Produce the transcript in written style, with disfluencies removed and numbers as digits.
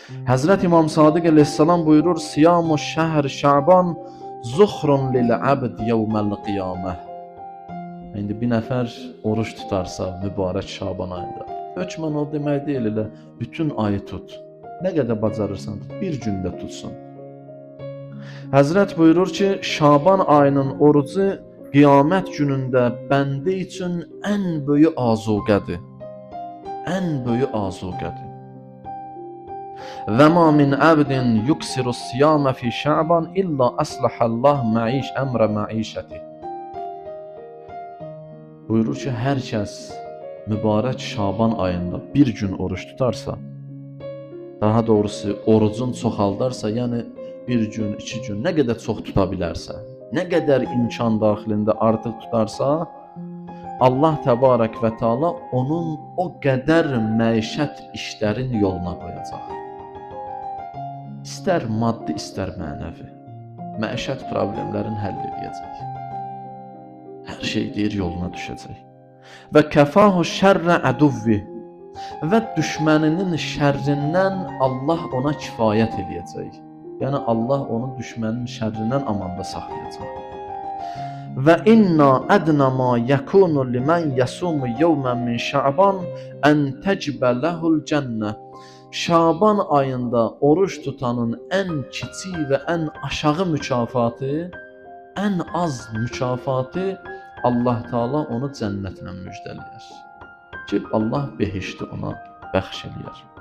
Həzrət İmam Sadiq əleyhissalam buyurur: "Siyamu şəhr Şaban zuhrun lil abd yevməl qiyamah." İndi bir nəfər oruç tutarsa mübarək Şaban ayında, hökmən o demək deyil, elə bütün ayı tut. Nə qədər bacarırsan tut, bir gündə tutsun. Həzrət buyurur ki, Şaban ayının orucu qiyamət günündə bəndə üçün ən böyük azuqədir. Ən böyük azuqədir. Və ma min abdin yuksiru siyama fi Şaban illa aslahallah maiş əmrə maişəti. Buyurur ki, hər kəs mübarək Şaban ayında bir gün oruç tutarsa, daha doğrusu orucun çoxaldarsa, yəni bir gün, 2 gün, nə qədər çox tuta bilərsə, nə qədər imkan daxilində artıq tutarsa, Allah təbarək və Teala onun o qədər məişət işlərin yoluna qoyacaq. İstər maddi, istər mənəvi. Məişət problemlərini həll edəcək. Hər şey deyir yoluna düşəcək. Və kəfahu şərrə əduvvi. Və düşməninin şərrindən Allah ona kifayət eləyəcək. Yəni Allah onu düşmənin şərrindən amanda saxlayacaq. Və inna ədnə ma yəkunu limən yəsumu yevmən min Şaban ən təcbə ləhul cənnə. Şaban ayında oruç tutanın ən kiçik və ən aşağı mükafatı, ən az mükafatı Allah Teala onu cənnətlə müjdələyər. Ki Allah behişti ona bəxş eləyər.